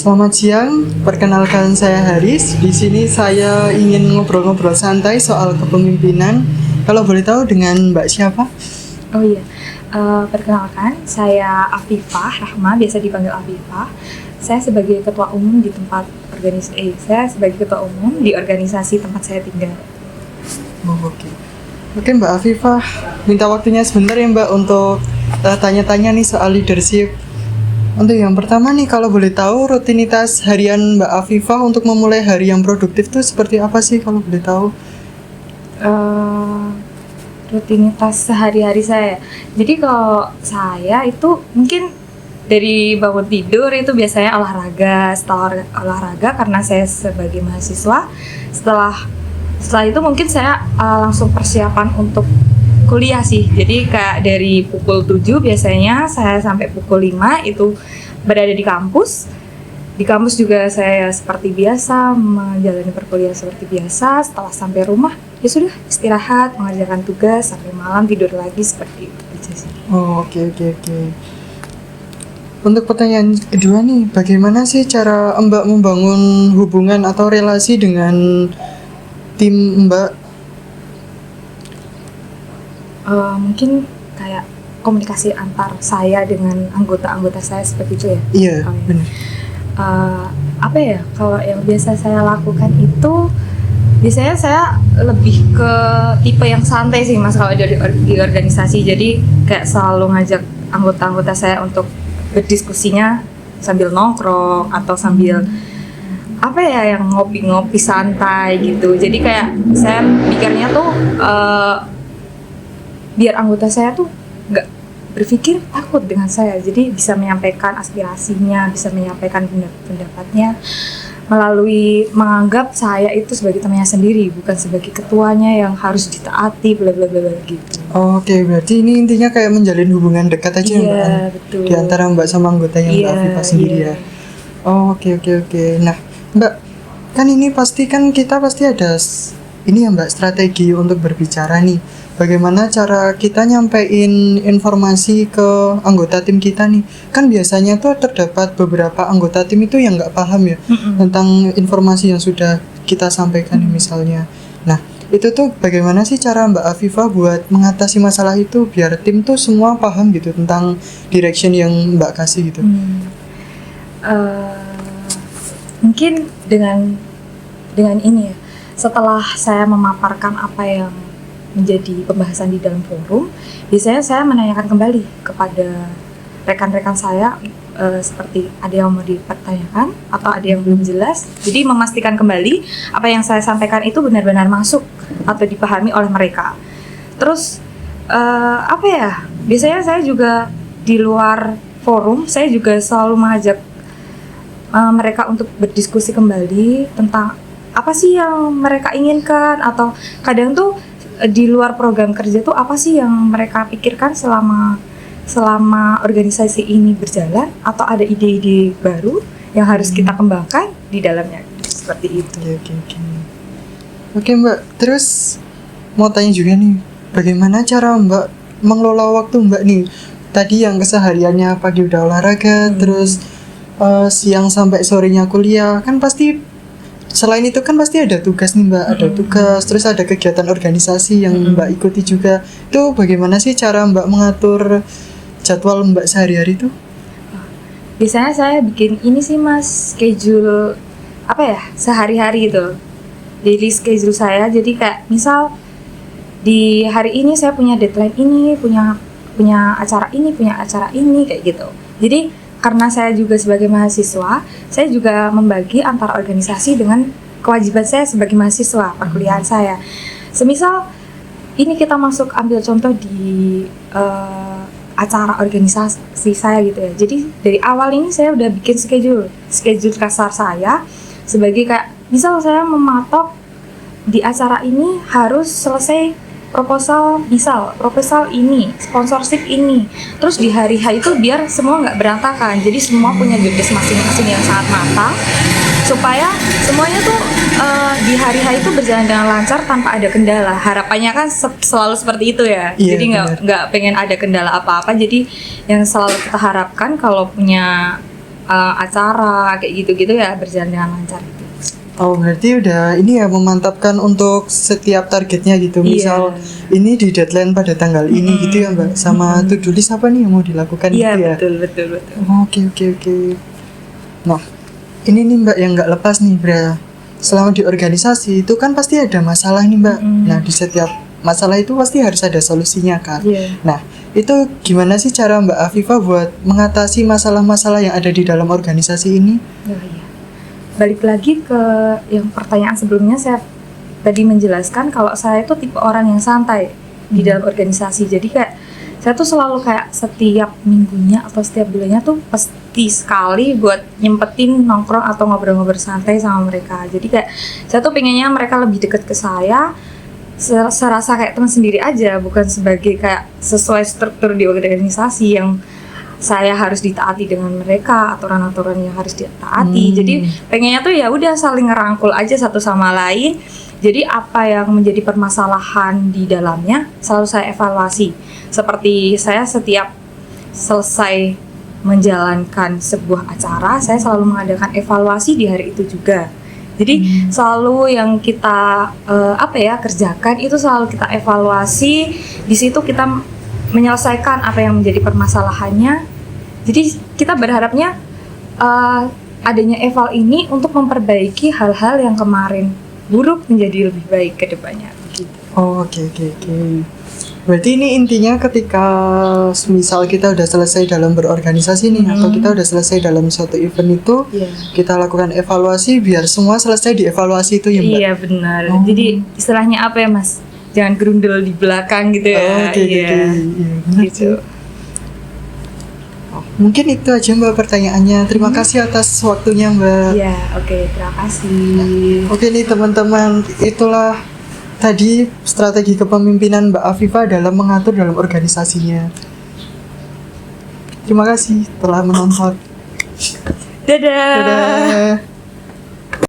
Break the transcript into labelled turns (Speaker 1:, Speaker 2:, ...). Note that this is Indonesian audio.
Speaker 1: Selamat siang, perkenalkan saya Haris. Di sini saya ingin ngobrol-ngobrol santai soal kepemimpinan. Kalau boleh tahu dengan Mbak siapa?
Speaker 2: Oh iya, perkenalkan saya Afifah Rahma, biasa dipanggil Afifah. Saya sebagai ketua umum di organisasi tempat saya tinggal.
Speaker 1: Oh, oke. Oke Mbak Afifah, minta waktunya sebentar ya Mbak untuk tanya-tanya nih soal leadership. Untuk yang pertama nih, kalau boleh tahu rutinitas harian Mbak Afifah untuk memulai hari yang produktif tuh seperti apa sih kalau boleh tahu?
Speaker 2: Rutinitas sehari-hari saya. Jadi kalau saya itu mungkin dari bangun tidur itu biasanya olahraga. Setelah olahraga, karena saya sebagai mahasiswa, setelah itu mungkin saya langsung persiapan untuk kuliah sih. Jadi kayak dari pukul 7 biasanya saya sampai pukul 5 itu berada di kampus. Di kampus juga saya seperti biasa menjalani perkuliahan seperti biasa. Setelah sampai rumah ya sudah istirahat, mengerjakan tugas sampai malam, tidur lagi, seperti itu aja sih.
Speaker 1: Oh, oke. Untuk pertanyaan kedua nih, bagaimana sih cara Mbak membangun hubungan atau relasi dengan tim Mbak?
Speaker 2: Mungkin kayak komunikasi antar saya dengan anggota-anggota saya seperti itu ya.
Speaker 1: Iya, benar.
Speaker 2: Apa ya, kalau yang biasa saya lakukan itu biasanya saya lebih ke tipe yang santai sih Mas kalau di organisasi. Jadi kayak selalu ngajak anggota-anggota saya untuk berdiskusinya sambil nongkrong atau sambil apa ya, yang ngopi-ngopi santai gitu. Jadi kayak saya pikirnya tuh biar anggota saya tuh nggak berpikir takut dengan saya, jadi bisa menyampaikan aspirasinya, bisa menyampaikan pendapatnya melalui menganggap saya itu sebagai temannya sendiri, bukan sebagai ketuanya yang harus ditaati bla bla bla gitu.
Speaker 1: Oke, berarti ini intinya kayak menjalin hubungan dekat aja Mbak.
Speaker 2: Iya, betul.
Speaker 1: Di antara Mbak sama anggotanya Mbak Afifah sendiri ya. Oh, oke. Nah, Mbak, kan ini pasti kita ada ini ya Mbak, strategi untuk berbicara nih. Bagaimana cara kita nyampein informasi ke anggota tim kita nih? Kan biasanya tuh terdapat beberapa anggota tim itu yang nggak paham ya tentang informasi yang sudah kita sampaikan nih misalnya. Nah, itu tuh bagaimana sih cara Mbak Afifah buat mengatasi masalah itu biar tim tuh semua paham gitu tentang direction yang Mbak kasih gitu?
Speaker 2: Mungkin dengan ini ya, setelah saya memaparkan apa yang menjadi pembahasan di dalam forum, biasanya saya menanyakan kembali kepada rekan-rekan saya, seperti ada yang mau dipertanyakan atau ada yang belum jelas. Jadi memastikan kembali apa yang saya sampaikan itu benar-benar masuk atau dipahami oleh mereka. Terus biasanya saya juga di luar forum, saya juga selalu mengajak mereka untuk berdiskusi kembali tentang apa sih yang mereka inginkan, atau kadang tuh di luar program kerja tuh apa sih yang mereka pikirkan selama organisasi ini berjalan, atau ada ide-ide baru yang harus kita kembangkan di dalamnya, seperti itu.
Speaker 1: Oke Mbak, terus mau tanya juga nih, bagaimana cara Mbak mengelola waktu Mbak nih? Tadi yang kesehariannya pagi udah olahraga, terus siang sampai sorenya kuliah, kan pasti selain itu kan pasti ada tugas nih Mbak, ada tugas, terus ada kegiatan organisasi yang Mbak ikuti juga. Itu bagaimana sih cara Mbak mengatur jadwal Mbak sehari-hari itu?
Speaker 2: Biasanya saya bikin ini sih Mas, schedule sehari-hari itu, daily schedule saya. Jadi kayak misal di hari ini saya punya deadline ini, punya acara ini kayak gitu. Jadi karena saya juga sebagai mahasiswa, saya juga membagi antara organisasi dengan kewajiban saya sebagai mahasiswa perkuliahan saya. Semisal ini kita ambil contoh di acara organisasi saya gitu ya. Jadi dari awal ini saya udah bikin schedule kasar saya sebagai kayak misal saya mematok di acara ini harus selesai proposal ini, sponsorship ini. Terus di hari H itu biar semua nggak berantakan. Jadi semua punya jobdesk masing-masing yang sangat matang, supaya semuanya tuh di hari H itu berjalan dengan lancar tanpa ada kendala. Harapannya kan selalu seperti itu ya.
Speaker 1: Iya,
Speaker 2: jadi nggak pengen ada kendala apa-apa. Jadi yang selalu kita harapkan kalau punya acara kayak gitu-gitu ya berjalan dengan lancar gitu.
Speaker 1: Oh, berarti udah ini ya memantapkan untuk setiap targetnya gitu. Misal ini di deadline pada tanggal ini gitu ya Mbak. Sama to-do list apa nih yang mau dilakukan
Speaker 2: Iya,
Speaker 1: gitu ya.
Speaker 2: betul.
Speaker 1: Oh, oke. Nah, ini nih Mbak yang nggak lepas nih, Bra. Selama di organisasi itu kan pasti ada masalah nih Mbak. Nah, di setiap masalah itu pasti harus ada solusinya kan. Nah, itu gimana sih cara Mbak Afifah buat mengatasi masalah-masalah yang ada di dalam organisasi ini?
Speaker 2: Iya. Balik lagi ke yang pertanyaan sebelumnya, saya tadi menjelaskan kalau saya itu tipe orang yang santai di dalam organisasi. Jadi kayak saya tuh selalu kayak setiap minggunya atau setiap bulannya tuh pasti sekali buat nyempetin nongkrong atau ngobrol-ngobrol santai sama mereka. Jadi kayak saya tuh pengennya mereka lebih dekat ke saya, serasa kayak teman sendiri aja, bukan sebagai kayak sesuai struktur di organisasi yang saya harus ditaati dengan mereka, aturan-aturan yang harus ditaati. Jadi pengennya tuh ya udah saling ngerangkul aja satu sama lain. Jadi apa yang menjadi permasalahan di dalamnya selalu saya evaluasi. Seperti saya setiap selesai menjalankan sebuah acara, saya selalu mengadakan evaluasi di hari itu juga. Jadi selalu yang kita kerjakan itu selalu kita evaluasi. Di situ kita menyelesaikan apa yang menjadi permasalahannya. Jadi kita berharapnya adanya eval ini untuk memperbaiki hal-hal yang kemarin buruk menjadi lebih baik ke depannya. Gitu.
Speaker 1: Oh, oke. Berarti ini intinya ketika misal kita udah selesai dalam berorganisasi nih, atau kita udah selesai dalam suatu event itu, kita lakukan evaluasi biar semua selesai dievaluasi itu ya Mbak? Iya
Speaker 2: benar. Jadi istilahnya apa ya Mas? Jangan gerundel di belakang gitu ya.
Speaker 1: Iya, benar gitu. Mungkin itu aja Mbak pertanyaannya. Terima kasih atas waktunya Mbak.
Speaker 2: Iya, oke, terima kasih.
Speaker 1: Oke nih teman-teman, itulah tadi strategi kepemimpinan Mbak Afifah dalam mengatur dalam organisasinya. Terima kasih telah menonton.
Speaker 2: Dadah.